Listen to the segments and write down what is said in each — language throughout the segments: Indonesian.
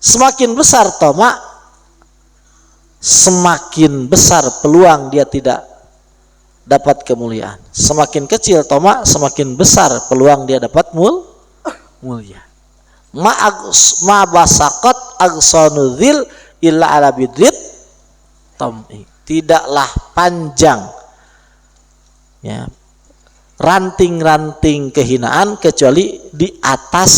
Semakin besar tamak, semakin besar peluang dia tidak dapat kemuliaan. Semakin kecil tamak, semakin besar peluang dia dapat mulia. Ma basaqat agsanudzil illa ala bidrit tam'i. Tidaklah panjang ya ranting-ranting kehinaan kecuali di atas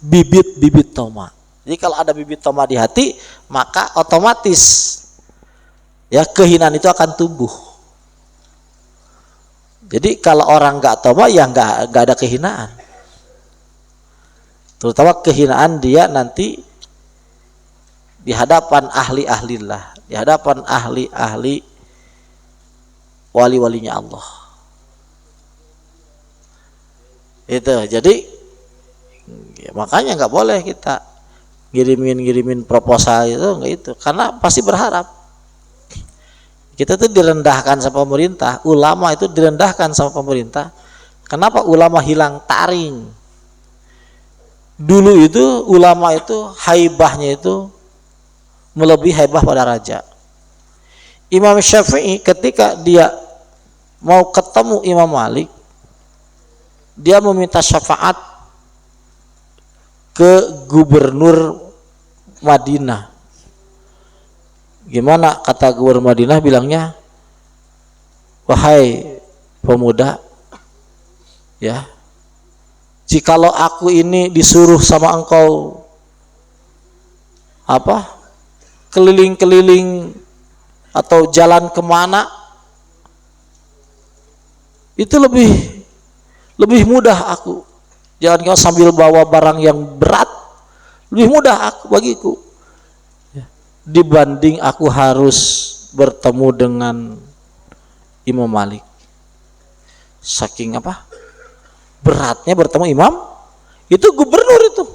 bibit-bibit tamak. Jadi kalau ada bibit tamak di hati, maka otomatis ya kehinaan itu akan tumbuh. Jadi kalau orang nggak tamak ya nggak ada kehinaan. Terutama kehinaan dia nanti di hadapan ahli-ahlillah, di hadapan ahli-ahli wali-walinya Allah. Itu jadi ya, makanya nggak boleh kita ngirimin proposal itu nggak itu, karena pasti berharap. Kita tuh direndahkan sama pemerintah, ulama itu direndahkan sama pemerintah. Kenapa ulama hilang taring? Dulu itu ulama itu haibahnya itu melebihi haibah pada raja. Imam Syafi'i ketika dia mau ketemu Imam Malik, dia meminta syafaat ke gubernur Madinah. Gimana kata gubernur Madinah bilangnya? Wahai pemuda, ya, jikalau aku ini disuruh sama engkau apa keliling-keliling atau jalan kemana, itu lebih mudah aku. Jangan kau sambil bawa barang yang berat, lebih mudah bagiku dibanding aku harus bertemu dengan Imam Malik. Saking apa? Beratnya bertemu imam, itu gubernur itu.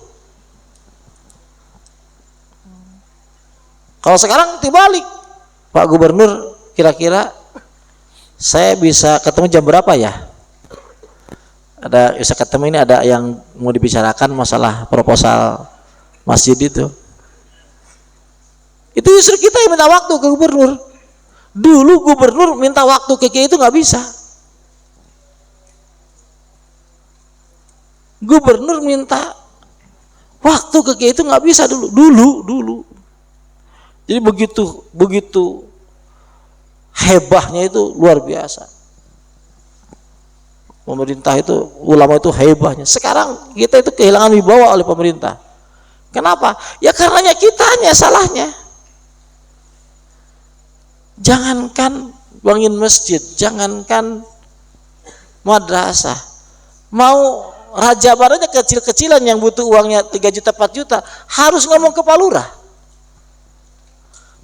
Kalau sekarang dibalik, Pak Gubernur, kira-kira saya bisa ketemu jam berapa ya? Bisa ketemu, ini ada yang mau dibicarakan masalah proposal masjid itu. Itu justru kita yang minta waktu ke gubernur. Dulu gubernur minta waktu ke kiai itu nggak bisa. Gubernur minta waktu ke kiai itu nggak bisa dulu. Jadi begitu hebahnya itu luar biasa. Pemerintah itu, ulama itu hebahnya. Sekarang kita itu kehilangan wibawa oleh pemerintah. Kenapa? Ya karenanya kitanya salahnya. Jangankan bangun masjid, jangankan madrasah, mau raja baranya kecil-kecilan yang butuh uangnya 3 juta 4 juta harus ngomong ke Pak Lurah,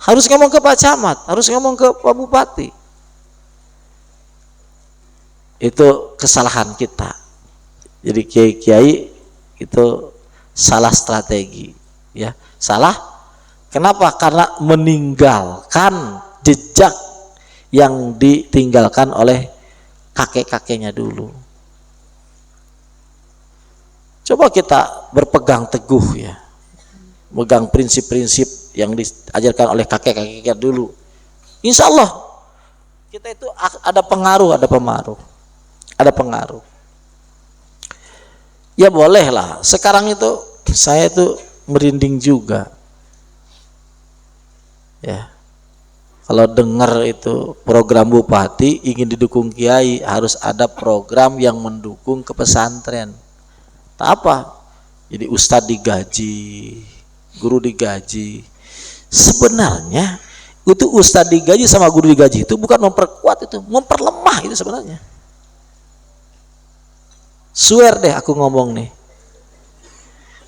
harus ngomong ke Pak Camat, harus ngomong ke Pak Bupati. Itu kesalahan kita. Jadi kiai-kiai itu salah strategi, ya. Salah. Kenapa? Karena meninggalkan jejak yang ditinggalkan oleh kakek-kakeknya dulu. Coba kita berpegang teguh ya, megang prinsip-prinsip yang diajarkan oleh kakek-kakeknya dulu. Insya Allah kita itu ada pengaruh. Ya boleh lah. Sekarang itu saya itu merinding juga. Ya. Kalau dengar itu program bupati ingin didukung kiai, harus ada program yang mendukung ke pesantren. Apa? Jadi ustadz digaji, guru digaji. Sebenarnya itu ustadz digaji sama guru digaji itu bukan memperkuat, itu memperlemah itu sebenarnya. Swear deh aku ngomong nih.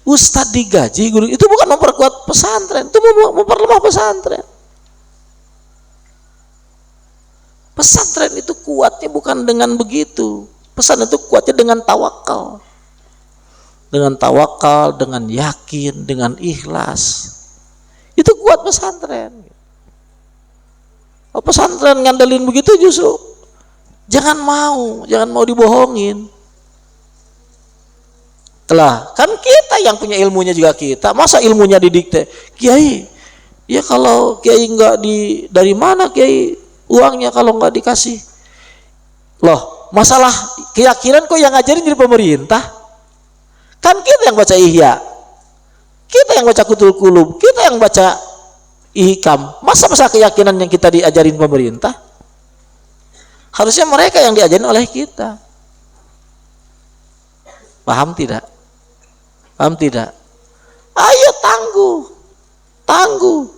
Ustadz digaji, guru itu bukan memperkuat pesantren, itu memperlemah pesantren. Pesantren itu kuatnya bukan dengan begitu. Pesantren itu kuatnya dengan tawakal. Dengan tawakal, dengan yakin, dengan ikhlas. Itu kuat pesantren. Kalau pesantren ngandelin begitu justru jangan mau dibohongin. Lah, kan kita yang punya ilmunya juga kita. Masa ilmunya didikte? Kiai, ya kalau kiai nggak dari mana kiai uangnya kalau nggak dikasih? Loh, masalah keyakinan kok yang ngajarin jadi pemerintah? Kan kita yang baca Ihya, kita yang baca Kutul Qulub, kita yang baca Ihkam. Masa keyakinan yang kita diajarin pemerintah? Harusnya mereka yang diajarin oleh kita. Paham tidak? Paham tidak? Ayo tangguh.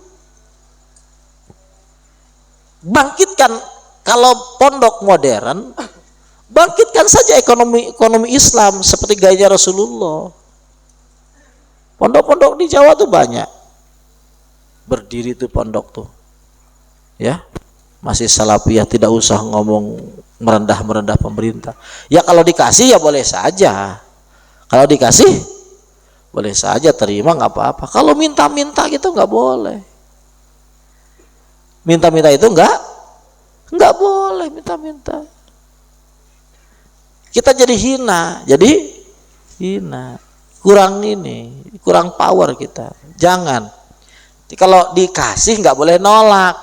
Bangkitkan, kalau pondok modern, bangkitkan saja ekonomi Islam seperti gaya Rasulullah. Pondok-pondok di Jawa tuh banyak. Berdiri tuh pondok tuh. Ya. Masih salafiyah, tidak usah ngomong merendah pemerintah. Ya kalau dikasih ya boleh saja. Kalau dikasih boleh saja, terima nggak apa-apa. Kalau minta-minta gitu nggak boleh. Minta-minta itu nggak boleh minta-minta. Kita jadi hina, kurang power kita. Jangan. Kalau dikasih nggak boleh nolak,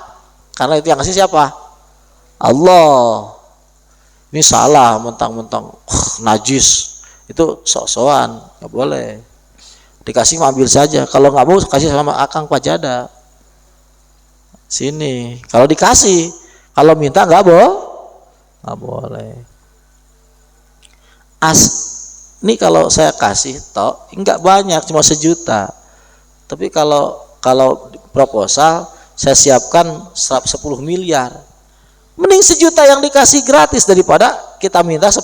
karena itu yang kasih siapa? Allah. Ini salah, mentang-mentang najis, itu sok-sokan, nggak boleh. Dikasih ambil saja, kalau nggak mau kasih sama akang pajada. Sini, kalau dikasih, kalau minta nggak boleh. Ini kalau saya kasih toh nggak banyak, cuma 1 juta. Tapi kalau proposal saya siapkan 10 miliar. Mending 1 juta yang dikasih gratis daripada kita minta 10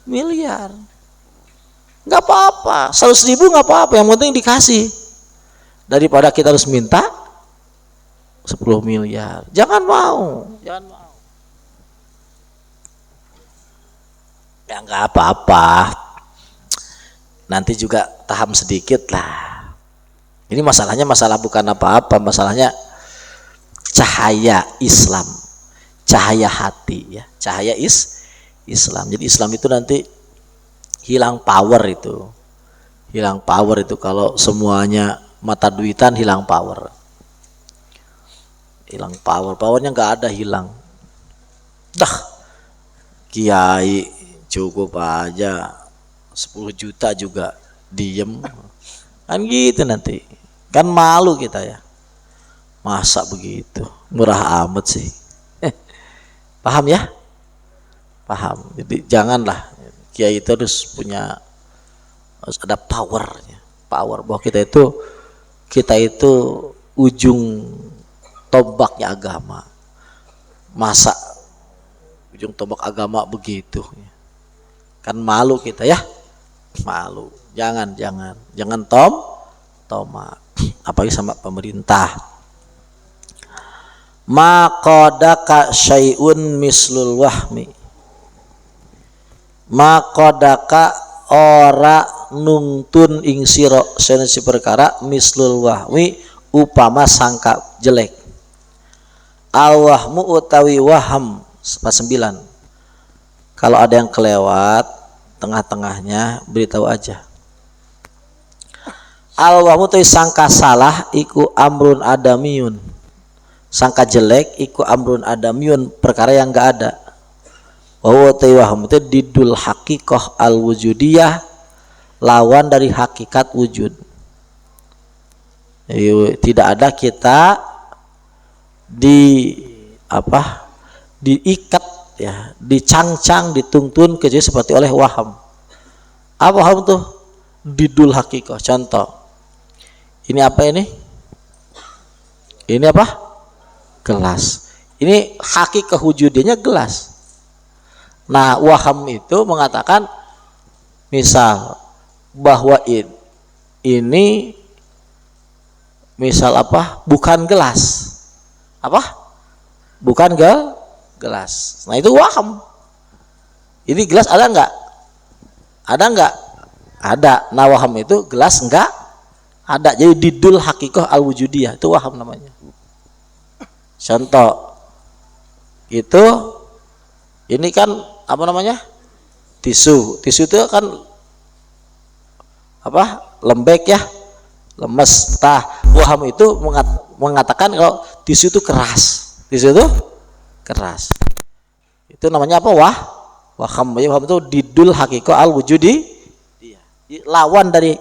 miliar. Nggak apa-apa, 100.000 nggak apa-apa, yang penting dikasih. Daripada kita harus minta 10 miliar. Jangan mau. Ya nggak apa-apa. Nanti juga taham sedikit lah. Ini masalahnya bukan apa-apa, masalahnya cahaya Islam, cahaya hati ya, cahaya Islam. Jadi Islam itu nanti hilang power itu kalau semuanya mata duitan, hilang powernya nggak ada, hilang dah. Kiai cukup aja 10 juta juga diem kan gitu, nanti kan malu kita ya, masa begitu murah amat sih. Paham ya? Paham. Jadi janganlah, kiai itu harus ada power bahwa kita itu ujung tombaknya agama. Masa ujung tombak agama begitu, kan malu kita ya, malu. Jangan tomak, apalagi sama pemerintah. Maqadaka syai'un mislul wahmi, maqadaka ora nungtun ing sira senesi perkara mislul wahmi upama sangka jelek. Al wahmu utawi waham 9. Kalau ada yang kelewat tengah-tengahnya beritahu aja. Al wahmu utawi sangka salah iku amrun adamiyun, sangka jelek iku amrun adamiyun, perkara yang enggak ada. Wa utawi wahmu itu didul haqiqah al wujudiyah, lawan dari hakikat wujud. Tidak ada kita diikat ya, dicangcang, dituntun kecuali seperti oleh waham. Apa waham tuh? Didul haqiqah. Contoh, ini apa ini? Ini apa? Gelas. Ini hakikat wujudnya gelas. Nah, waham itu mengatakan misal bahwa ini misal apa? Bukan gelas. Apa? Bukan gelas. Nah, itu waham. Ini gelas ada enggak? Ada enggak? Ada. Nah, waham itu gelas enggak ada. Jadi didul haqiqah al wujudiyah, itu waham namanya. Contoh itu, ini kan apa namanya, tisu itu kan lembek ya, lemes. Waham itu mengatakan kalau tisu itu keras, itu namanya apa? Waham itu didul hakiko al wujudi, lawan dari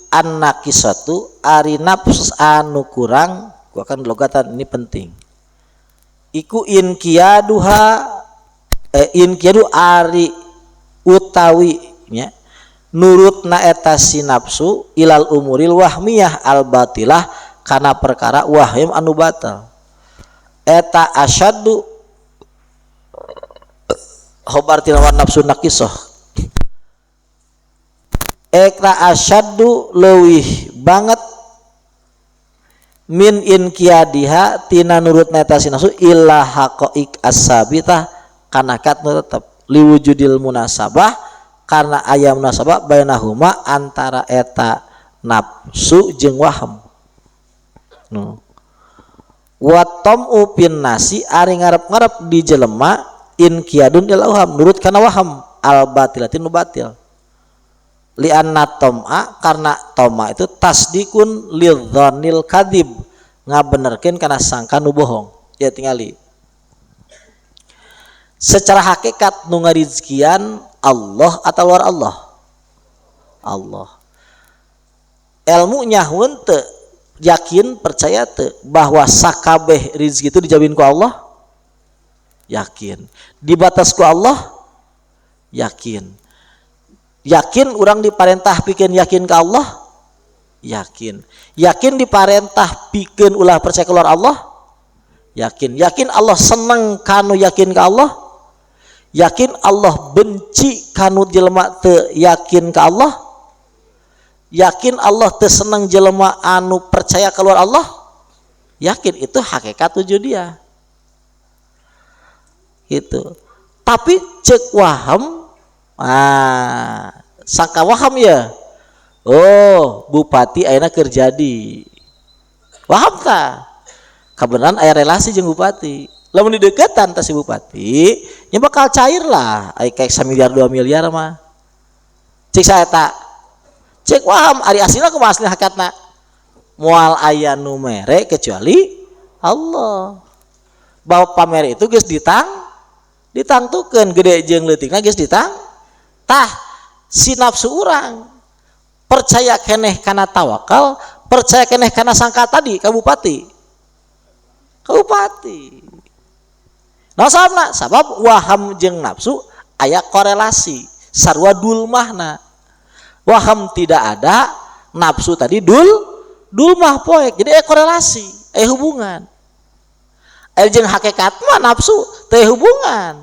an-naqisatu ari nafs anu kurang. Gua akan logatan ini penting. Iku inkiadu ari utawi nya nurutna eta si nafsu ilal umuril wahmiyah al batilah kana perkara wahim anu batal. Eta asyaddu hobarti lawan nafsu naqisah. Ekra asyaddu leuwih banget min inqiyadiha tina nurutna eta si nafsu illa haqaiq as-sabitah kana katna tetep liwujudil munasabah karena aya munasabah bainahuma antara eta nafsu jeung waham. Wa tam'u pin nasi ari ngarep-ngarep di jelema inqiyadun il waham nurut kana waham al batilatin nu batil. Li anna tom'a karena toma itu tasdikun lidzanil kadhib ngabenerkeun kana sangka nu bohong. Ya tingali secara hakikat nu ngarizkian Allah atau luar Allah. Ilmu nyahueun teu yakin percaya teu bahwa sakabeh rezeki itu dijawabin ku Allah? Yakin. Dibatas ku Allah? Yakin. Yakin orang diparentah pikeun yakin ke Allah? Yakin. Yakin diparentah pikeun ulah percaya keluar Allah? Yakin. Yakin Allah seneng kanu yakin ke Allah? Yakin Allah benci kanu jelema teu yakin ke Allah? Yakin Allah teu seneng jelema anu percaya keluar Allah? Yakin. Itu hakikat wujud dia. Gitu. Tapi cek waham, sangka waham ya. Oh, bupati ayeuna keur jadi. Waham tah? Kabeneran aya relasi jeung bupati. Lamun di deketan tah si bupati, nya bakal cair lah. Aya kayak 1 miliar 2 miliar mah. Cek saeta. Cek waham ari aslina kumaha asli hakikatna? Moal aya nu mere kecuali Allah. Bahwa pamer itu geus ditangtukeun gede jeung leutikna geus tah si nafsu urang percaya keneh kana tawakal, percaya keneh kana sangka tadi ka bupati. Nah sabab waham jeung nafsu aya korelasi sarua dulmahna. Waham tidak ada, nafsu tadi dulmah poek. Jadi korelasi, hubungan. Jeung hakikat mah nafsu teh hubungan.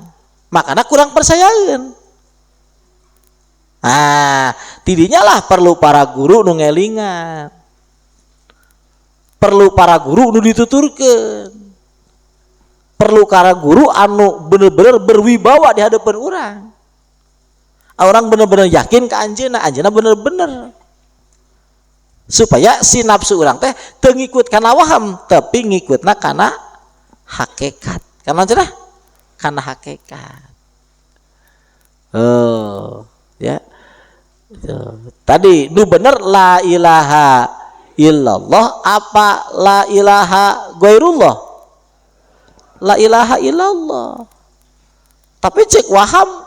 Makanya kurang percayaeun. Tidinya lah perlu para guru nu ngelingan, perlu para guru nu dituturkeun, perlu para guru anu bener-bener berwibawa di hadapan orang. Orang bener-bener yakin ke anjeunna bener-bener supaya si nafsu orang teh teu ngikut kana waham tapi ngikutna kana hakikat. Kana hakikat. Ya. Tadi nu bener la ilaha illallah apa la ilaha ghairullah? La ilaha illallah. Tapi cek waham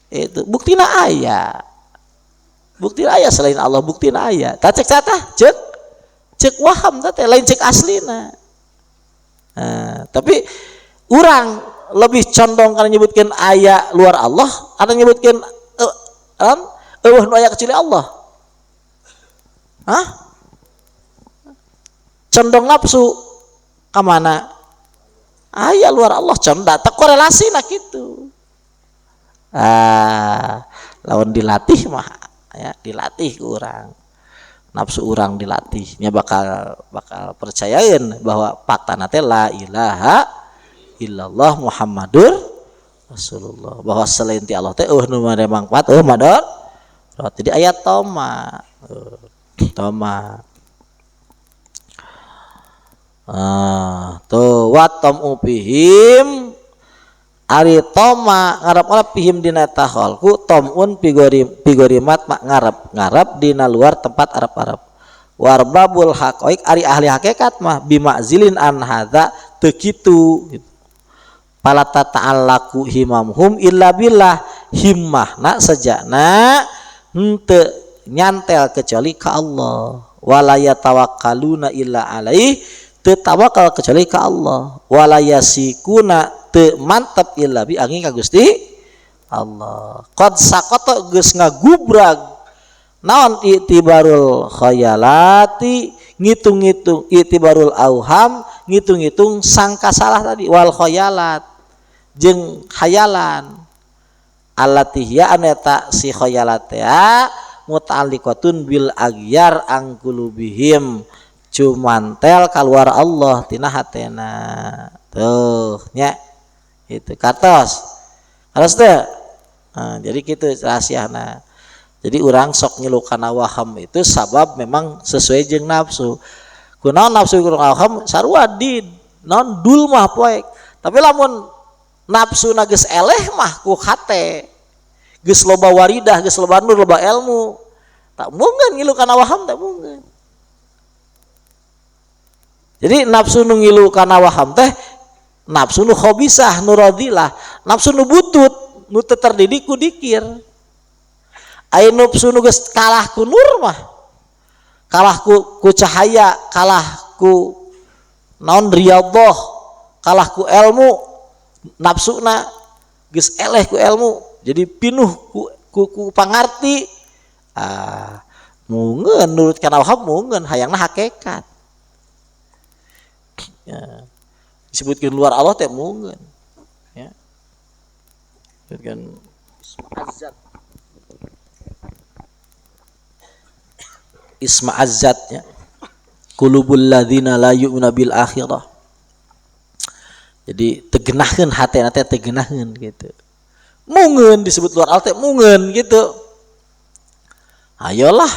itu buktina aya. Buktina aya selain Allah, buktina aya. Tah cek satah cek waham teh lain cek aslina. Tapi urang lebih condong karena nyebutkan ayat luar Allah atau nyebutkan nu aya kecuali Allah. Condong nafsu ke mana? Ayat luar Allah condong tak korelasi nak gitu. Lawan dilatih mah ya, dilatih ke orang. Nafsu orang dilatihnya bakal percayain bahwa fakta nate la ilaha illallah Muhammadur Rasulullah, bahwa selain ti Allah teh nu mare mangfaat madar. Jadi ayat toma toma. Tuh watom upihim ari toma ngarep pihim dina taholku tomun pigorimat mak ngarep dina luar tempat Arab warbabul haqaiq ari ahli hakikat mah bimakzilin an hadza teu kitu pala tata'allaku himamhum illa billah himmahna sejana henteu nyantel kecuali ka Allah wala yatawakkaluna illa alaih teu tawakal kecuali ka Allah wala yasikuna teu mantep illa bi angin ka Gusti Allah qad saqata geus ngagubrag naon itibarul khayalati ngitung-ngitung itibarul auham ngitung-ngitung sangka salah tadi wal khayalat jeung khayalan allatihya aneta si khayalat ya muta'alliqatun bil aghyar angkulubihim cumantel keluar Allah tina hatena tuh nya itu kartos harus teh jadi gitu rahasiana. Jadi orang sok ngilu kana waham itu sabab memang sesuai jeung nafsu. Kunaon nafsu jeung waham sarua di naon dul mah poek. Tapi lamun nafsu na geus eleh mah ku hate. Geus loba waridah, geus loba nur, loba ilmu. Tak mungkin ngilu kana waham tak mungkin. Jadi nafsu nu ngilu kana waham teh nafsu nu khabisah, nu radilah, nafsu nu butut, nu teu terdidik ku dikir. Ai nafsu nu geus kalah ku nur mah kalah ku cahaya, kalah ku naon riyadhah, kalah ku ilmu, nafsuna geus eleh ku ilmu jadi pinuh ku pangarti mungeun nurut kana wahab mungeun hayangna hakikat ya disebutkeun luar Allah teh mungeun ya disebutkeun azat isma azzatnya qulubul ladzina la yu'minu bil akhirah jadi tegenahkeun hatena teh tegenahkeun gitu mungeun disebut luar Allah teh mungeun gitu ayolah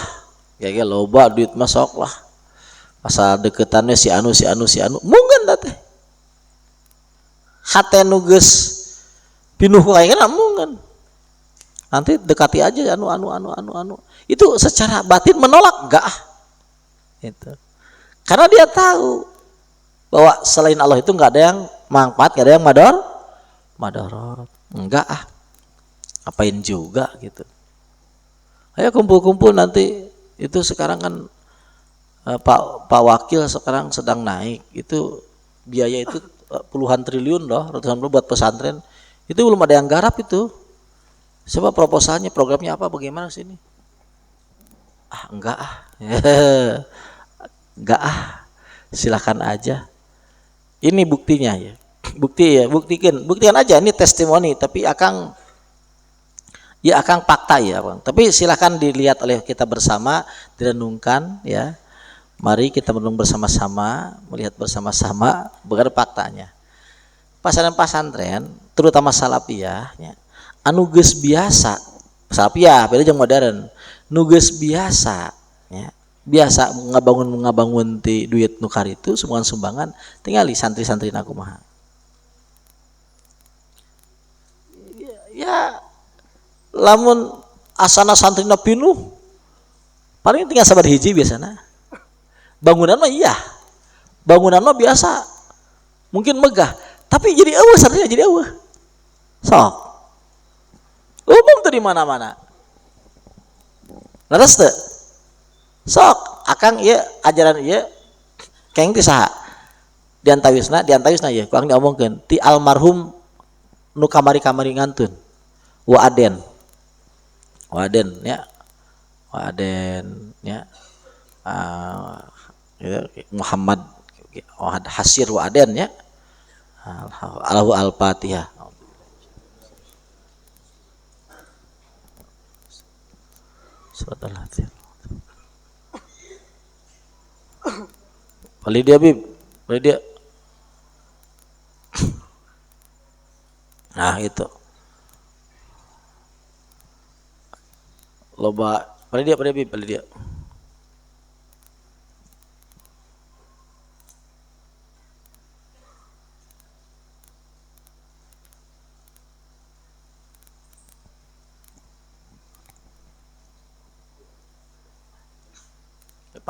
kayak loba duit mah sok lah asal deketannya si anu mungeun da teh hate nu geus pinuh kayakna mungeun nanti dekati aja anu itu secara batin menolak enggak itu karena dia tahu bahwa selain Allah itu enggak ada yang manfaat, enggak ada yang madarat enggak apain juga gitu. Ayo kumpul-kumpul nanti itu sekarang kan Pak Wakil sekarang sedang naik itu biaya itu puluhan triliun loh ratusan triliun buat pesantren itu belum ada yang garap itu. Coba proposalnya programnya apa bagaimana sini? Enggak silakan aja ini buktinya ya buktikan aja ini testimoni tapi akang fakta ya bang tapi silakan dilihat oleh kita bersama direnungkan ya mari kita merenung bersama-sama melihat bersama-sama bagaimana faktanya pesantren terutama salafiyah ya, anu geus biasa salafiyah beda jeung modern nugas biasa ya biasa ngabangun ti duit nukar itu sumbangan tinggali santri-santri aku mah ya lamun asana santrina pinuh paling tinggal sabar hiji biasana bangunan mah iya bangunan mah biasa mungkin megah tapi jadi eueuh santrina jadi eueuh sok umum tuh di mana-mana leres teu sok akang ieu ajaran ieu keng ti saha diantawisna ieu kuang diomongkeun ti almarhum nu kamari-kamari ngantun Waaden ya Muhammad Hasir Waaden ya Allahu al-Fatihah surat al-Fatihah balik dia nah itu loba balik dia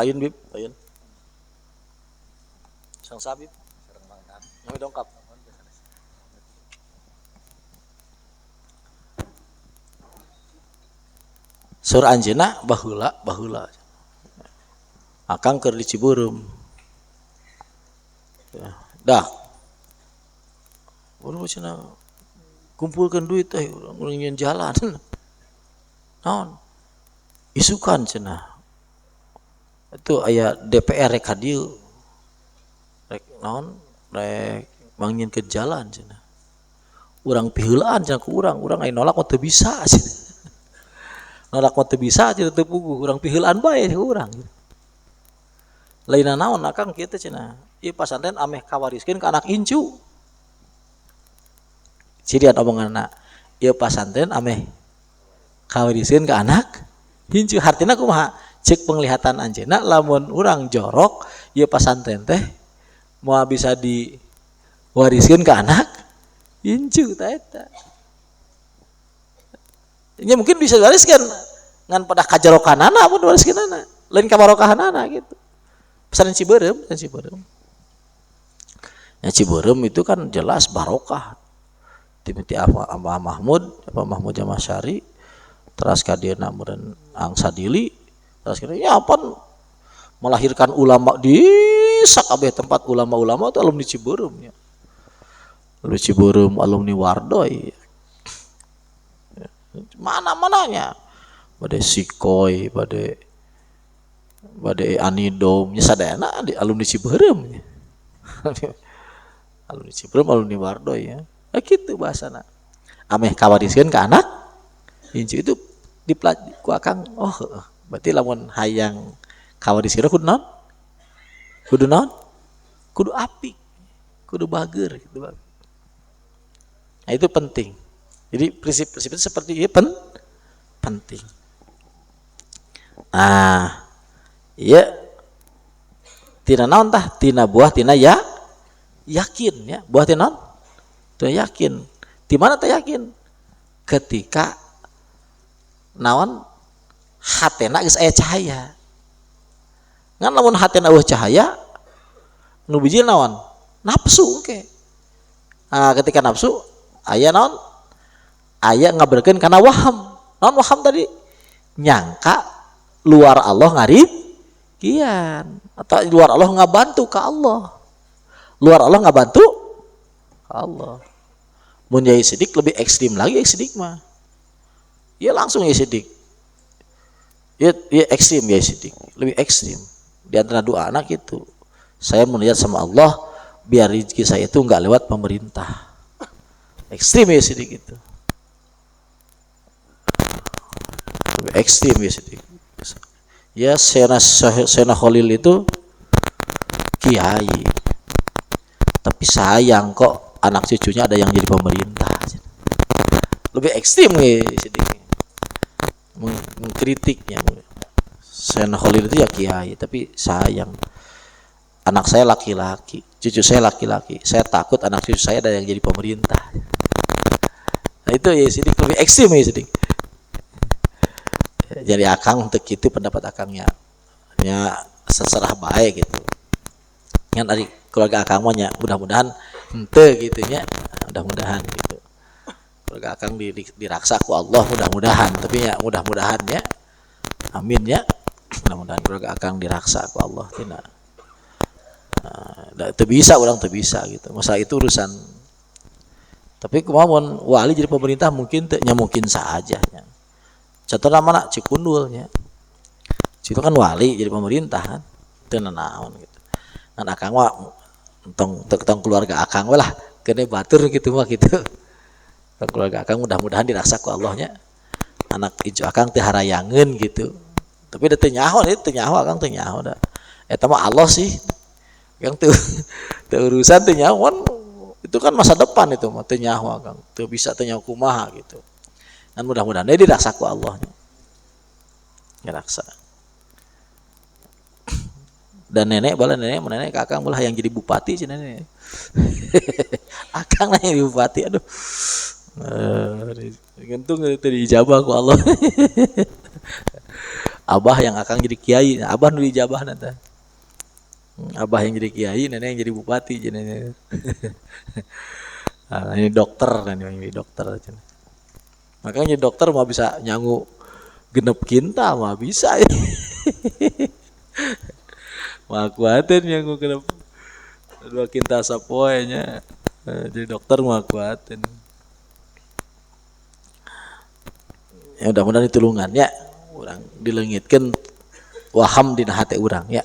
Payun bib, payun. Sang sabib. Nyami dongkap. Sur anjeuna baheula. Akang keur di Cibureum. Dah. Urang cenah kumpulkeun duit urang nyeun jalan. Naon? Isukan cenah. Itu aya DPR rek ka dieu. Rek naon? Rek mangin ke jalan cenah. Urang piheulaan cenah ku urang aya nolak mah teu bisa cenah. Nolak mah teu bisa cenah teu puguh, urang piheulaan bae ku urang. Lainna naon akang kieu teh cenah. Ieu pasantren ameh kawariskeun ka anak incu. Cirian omonganna. Ieu pasantren ameh kawariskeun ka anak incu. Hartina kumaha? Cek penglihatan anjeunna lamun urang jorok ieu pasantren teh moal bisa diwariskeun ka anak incu tah eta. Ya mungkin bisa diwariskeun ngan pada kajarokanana pun diwariskeunana. Lain kabarokahanana gitu. Pesantren Ciberem. Ya Ciberem itu kan jelas barokah. Timiti Abah Mahmud Jamasyari, teras ka dieu namureun Angsa Dili, teras ka ya pun melahirkan ulama di sakabeh tempat ulama-ulama itu alumni Ciberem ya. Alumni Ciberem, alumni Wardoy. Mana-mananya. Bade Sikoy, bade Anidom, nya sadayana di alumni Ciberem. Alumni Ciberem, alumni Wardoy ya. Gitu bahasana. Ameh kawariskeun ka anak incu itu ku akang berarti lamun hayang kawariskeun kudu naon? Kudu apik, kudu bager gitu. Nah itu penting. Jadi prinsip-prinsip itu seperti itu penting. Nah, iya tina naon tah? Tina buah tina yakin ya. Buah tina naon? Tina yakin. Di mana teh yakin? Ketika naon hatena geus aya cahaya. Ngan lamun hatena eueuh cahaya nu biji naon? Nafsu engke. Nah, ketika nafsu aya naon? Aya ngaberkeun kana waham. Naon waham tadi? Nyangka luar Allah kian atau luar Allah ngabantu ka Allah. Luar Allah ngabantu ka Allah. Mun yai sidik lebih ekstrim lagi sidik mah. Ya langsung yai sidik. Ya ekstrim yai sidik, lebih ekstrim. Di antara dua anak itu, saya melihat sama Allah biar rezeki saya itu enggak lewat pemerintah. Ekstrim yai sidik itu. Lebih ekstrim yai sidik. Ya Sena Khalil itu kiai. Tapi sayang kok anak cucunya ada yang jadi pemerintah. Lebih ekstrim ya sedikit mengkritiknya. Sena Khalil itu ya kiai, tapi sayang anak saya laki-laki, cucu saya laki-laki. Saya takut anak cucu saya ada yang jadi pemerintah. Nah itu ya sedikit lebih ekstrim ya sedikit. Jadi akang untuk itu pendapat akangnya ya seserah baik gitu. Yang dari keluarga akang mah mudah-mudahan henteu gitu nya, mudah-mudahan gitu. Keluarga akang diraksa ku Allah mudah-mudahan, tapi ya mudah-mudahan ya. Amin ya. Mudah-mudahan keluarga akang diraksa ku Allah tina. Teu bisa urang teu bisa gitu. Masalah itu urusan. Tapi kumaha wali jadi pemerintah mungkin teu nya mungkin saja nya. Contohna mana Cikundul nya. Itu kan wali jadi pemerintah kan. Teu naon gitu. Ngan akang mah tong keluarga akang we lah kene batur gitu mah gitu. Keluarga akang mudah-mudahan diraksa ku Allahnya. Anak ijo akang teh harayangeun gitu. Tapi da teu nyaho akang teu nyaho da. Eta mah Allah sih. Yang teu urusan teu nyaho itu kan masa depan itu mah teu nyaho akang. Teu bisa teu nyaho kumaha gitu. Dan mudah-mudahan dia diraksa ku Allahnya. Diraksa. Dan nenek kakang belah yang jadi bupati sih nenek. Akang lah yang jadi bupati, aduh. Gantung tadi dijabah ku Allah. abah yang akan jadi kiai, nah, abah nu dijabah nanti. Abah yang jadi kiai, nenek yang jadi bupati, nenek. Nah, ini dokter, nenek yang jadi dokter. Makanya dokter mah bisa nyangu genep kinta mah bisa. Mah kuatin nyangu genep 2 kinta sapoenya. Jadi dokter mah kuatin. Ya mudah-mudahan ditulungan ya. Urang dilengitkeun waham dina hate urang ya.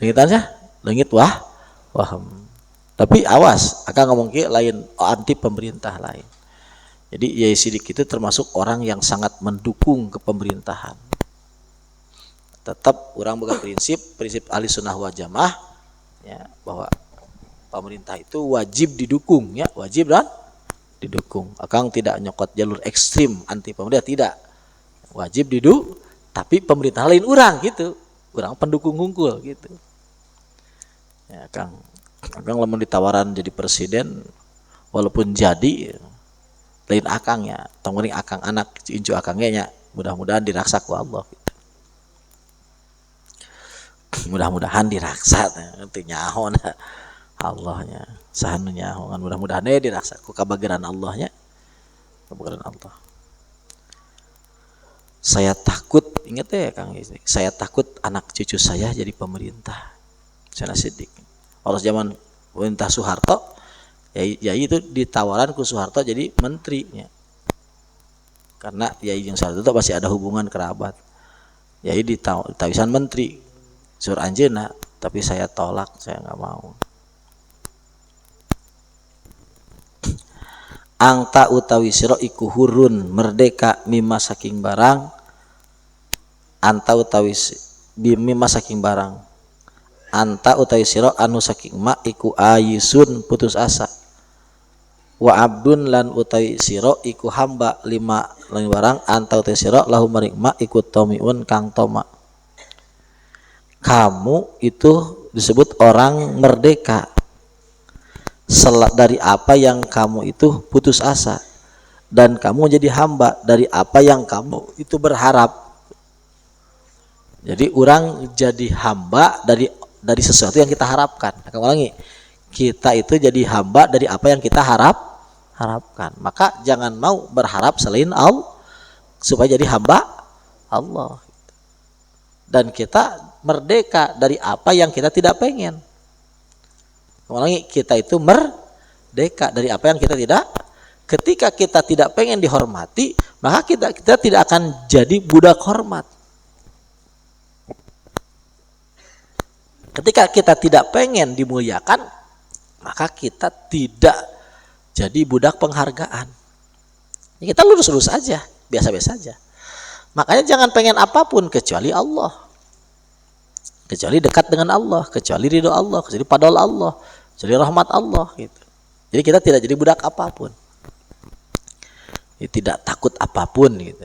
Lengitannya lengit waham. Tapi awas, akan ngomong kieu lain anti pemerintah lain. Jadi Yai Sidik itu termasuk orang yang sangat mendukung kepemerintahan. Tetap orang boga prinsip ahli sunnah wal jamaah ya, bahwa pemerintah itu wajib didukung ya, wajib dan didukung. Akang tidak nyokot jalur ekstrim anti pemerintah, tidak. Wajib didukung, tapi pemerintah lain orang gitu. Orang pendukung unggul gitu. Ya, Kang lamun ditawaran jadi presiden walaupun jadi lain akangnya, tong meuring akang anak incu akangnya nya, mudah-mudahan diraksa ku Allah gitu. Mudah-mudahan diraksa teh nyaho Allahnya saha nu nyaho kan, mudah-mudahan diraksa ku kabageran Allahnya, kabageran Allah. Saya takut, ingat ya Kang, saya takut anak cucu saya jadi pemerintah. Saya Sidik. Kalau zaman pemerintah Soeharto, Yai itu ditawaran ku Soeharto jadi menterinya. Karena Yai jeung Soeharto itu pasti ada hubungan kerabat. Yai ditawisan menteri. Sur anjeuna, tapi saya tolak, saya nggak mau. Angta utawi sira iku hurun merdeka mimma saking barang. Anta utawi mimma saking barang. Anta utawi sira anu saking ma iku ayisun putus asa. Wa abdun lan utawi sira iku hamba lima lain barang. Anta utawi sira lahu maring ma iku tomiun kang toma. Kamu itu disebut orang merdeka dari apa yang kamu itu putus asa, dan kamu jadi hamba dari apa yang kamu itu berharap. Jadi orang jadi hamba dari sesuatu yang kita harapkan. Akan ulangi, kita itu jadi hamba dari apa yang kita harapkan. Maka jangan mau berharap selain Allah supaya jadi hamba Allah. Dan kita merdeka dari apa yang kita tidak pengen. Ulangi, kita itu merdeka dari apa yang kita tidak. Ketika kita tidak pengen dihormati, maka kita tidak akan jadi budak hormat. Ketika kita tidak pengen dimuliakan, maka kita tidak jadi budak penghargaan. Ya, kita lurus-lurus aja, biasa-biasa aja. Makanya jangan pengen apapun kecuali Allah, kecuali dekat dengan Allah, kecuali ridho Allah, kecuali padal Allah, kecuali rahmat Allah gitu. Jadi kita tidak jadi budak apapun, ya, tidak takut apapun gitu.